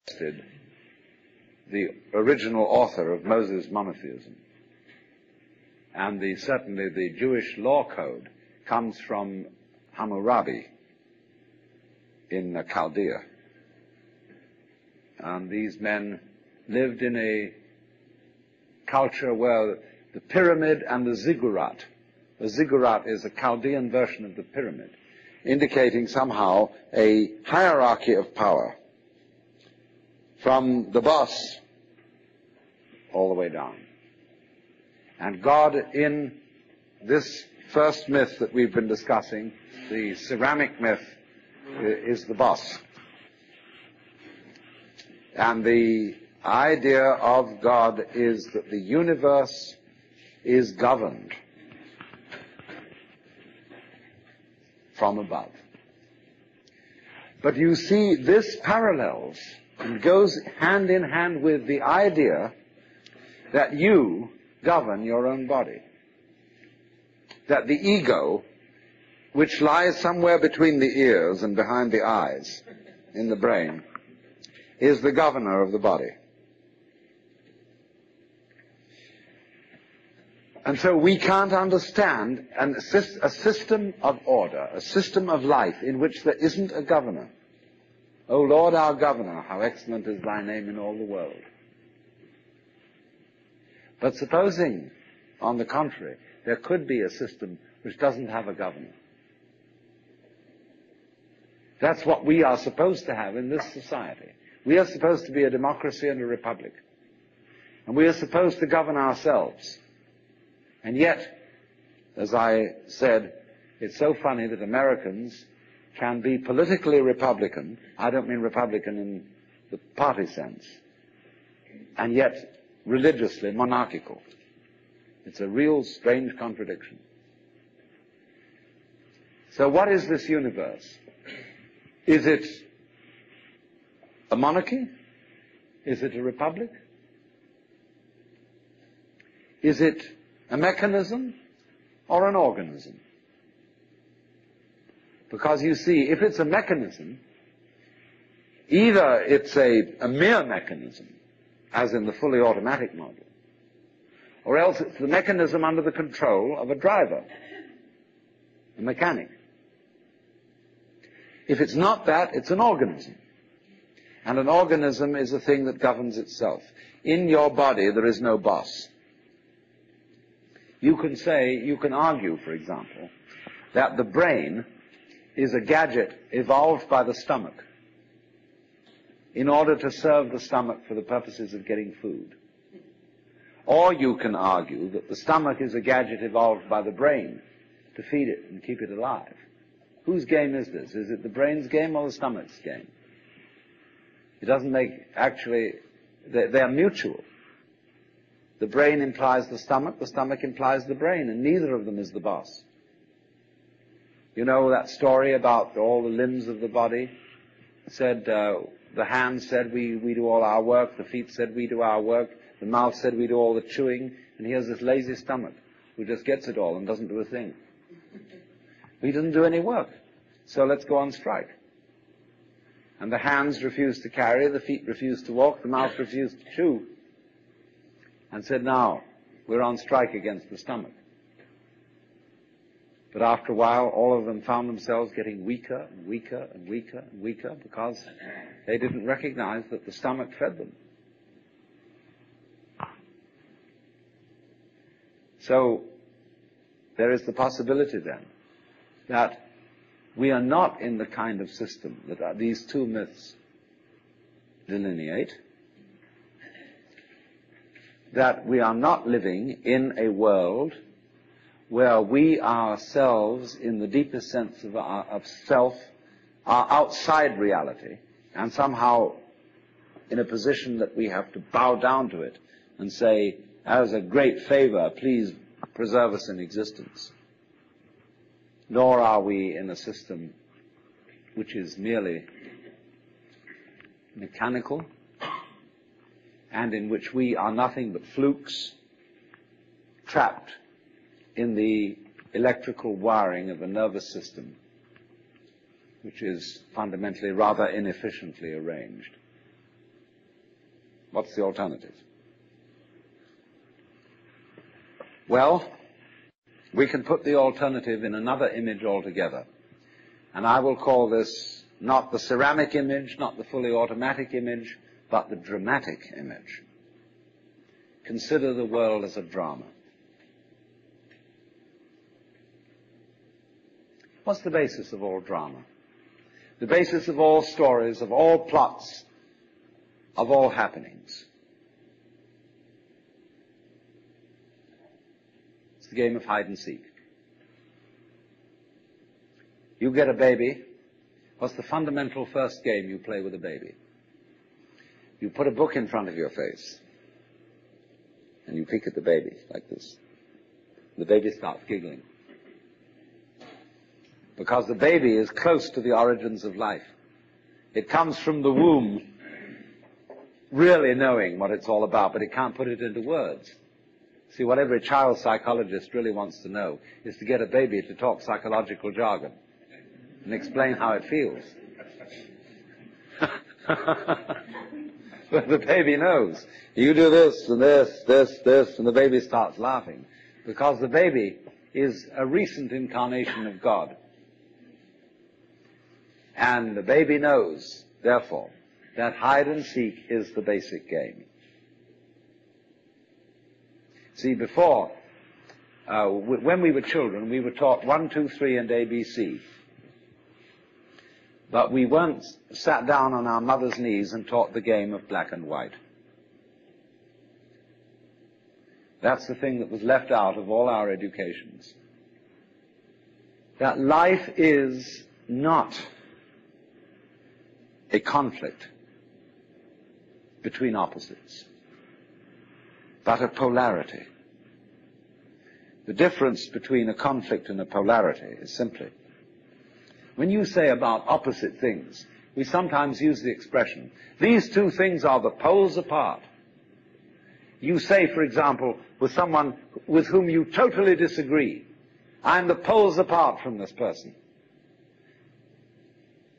the original author of Moses monotheism. And certainly the Jewish law code comes from Hammurabi in Chaldea. And these men lived in a culture where the pyramid and the ziggurat is a Chaldean version of the pyramid, indicating somehow a hierarchy of power from the boss all the way down. And God, in this first myth that we've been discussing, the ceramic myth, is the boss. And the idea of God is that the universe is governed from above. But you see, this parallels and goes hand in hand with the idea that you govern your own body. That the ego, which lies somewhere between the ears and behind the eyes in the brain, is the governor of the body. And so we can't understand a system of order, a system of life in which there isn't a governor. O Lord our governor, how excellent is thy name in all the world. But supposing, on the contrary, there could be a system which doesn't have a governor. That's what we are supposed to have in this society. We are supposed to be a democracy and a republic. And we are supposed to govern ourselves. And yet, as I said, it's so funny that Americans can be politically Republican. I don't mean Republican in the party sense. And yet, religiously monarchical. It's a real strange contradiction. So what is this universe? Is it a monarchy? Is it a republic? Is it a mechanism or an organism? Because you see, if it's a mechanism, either it's a mere mechanism, as in the fully automatic model, or else it's the mechanism under the control of a driver, a mechanic. If it's not that, it's an organism. And an organism is a thing that governs itself. In your body, there is no boss. You can argue, for example, that the brain is a gadget evolved by the stomach in order to serve the stomach for the purposes of getting food. Or you can argue that the stomach is a gadget evolved by the brain to feed it and keep it alive. Whose game is this? Is it the brain's game or the stomach's game? It doesn't make, actually, they're mutual. The brain implies the stomach implies the brain, and neither of them is the boss. You know that story about all the limbs of the body? Said, the hands said we do all our work, the feet said we do our work, the mouth said we do all the chewing, and here's this lazy stomach who just gets it all and doesn't do a thing. He doesn't do any work. So let's go on strike. And the hands refused to carry, the feet refused to walk, the mouth refused to chew. And said, now, we're on strike against the stomach. But after a while, all of them found themselves getting weaker and weaker and weaker and weaker because they didn't recognize that the stomach fed them. So, there is the possibility then that we are not in the kind of system that these two myths delineate, that we are not living in a world where we ourselves, in the deepest sense of self, are outside reality and somehow in a position that we have to bow down to it and say, as a great favor, please preserve us in existence. Nor are we in a system which is merely mechanical and in which we are nothing but flukes trapped in the electrical wiring of a nervous system which is fundamentally rather inefficiently arranged. What's the alternative? Well, we can put the alternative in another image altogether. And I will call this not the ceramic image, not the fully automatic image, but the dramatic image. Consider the world as a drama. What's the basis of all drama? The basis of all stories, of all plots, of all happenings. It's the game of hide and seek. You get a baby. What's the fundamental first game you play with a baby? You put a book in front of your face, and you peek at the baby like this. The baby starts giggling. Because the baby is close to the origins of life. It comes from the womb really knowing what it's all about, but it can't put it into words. See, what every child psychologist really wants to know is to get a baby to talk psychological jargon and explain how it feels. But the baby knows. You do this and this, this, and the baby starts laughing. Because the baby is a recent incarnation of God. And the baby knows, therefore, that hide and seek is the basic game. See, before, when we were children, we were taught 1, 2, 3, and ABC. But we weren't sat down on our mother's knees and taught the game of black and white. That's the thing that was left out of all our educations. That life is not a conflict between opposites, but a polarity. The difference between a conflict and a polarity is simply, when you say about opposite things, we sometimes use the expression, these two things are the poles apart. You say, for example, with someone with whom you totally disagree, I'm the poles apart from this person.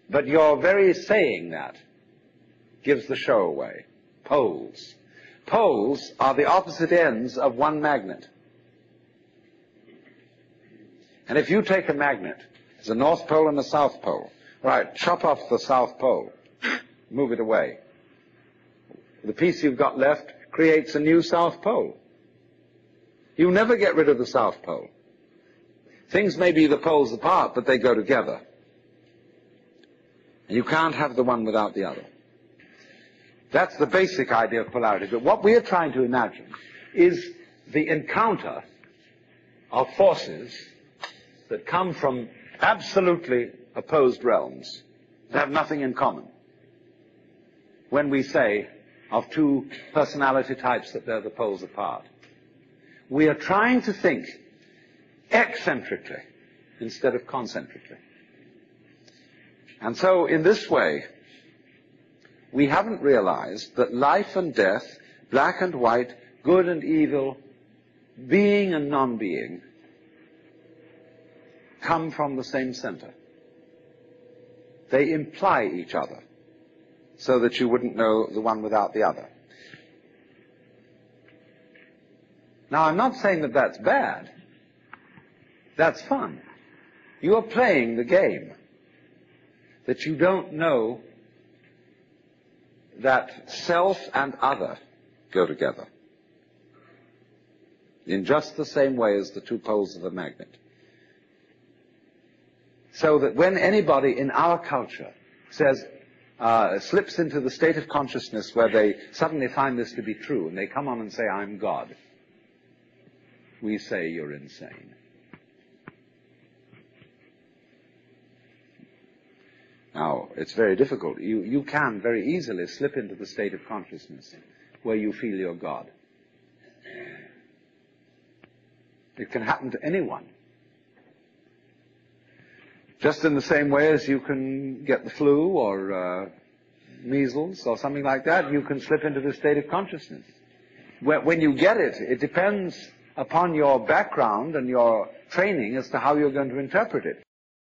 But your very saying that gives the show away. Poles. Poles are the opposite ends of one magnet. And if you take a magnet, there's a North Pole and a South Pole. Right, chop off the South Pole, move it away. The piece you've got left creates a new South Pole. You never get rid of the South Pole. Things may be the poles apart, but they go together. And you can't have the one without the other. That's the basic idea of polarity. But what we are trying to imagine is the encounter of forces that come from absolutely opposed realms, that have nothing in common. When we say of two personality types that they're the poles apart, we are trying to think eccentrically instead of concentrically. And so in this way, we haven't realized that life and death, black and white, good and evil, being and non-being, come from the same center. They imply each other, so that you wouldn't know the one without the other. Now, I'm not saying that that's bad. That's fun. You are playing the game that you don't know that self and other go together in just the same way as the two poles of a magnet. So that when anybody in our culture says, slips into the state of consciousness where they suddenly find this to be true, and they come on and say, I'm God, we say, you're insane. Now, it's very difficult. You can very easily slip into the state of consciousness where you feel you're God. It can happen to anyone. Just in the same way as you can get the flu or measles or something like that, you can slip into the state of consciousness. When you get it, it depends upon your background and your training as to how you're going to interpret it.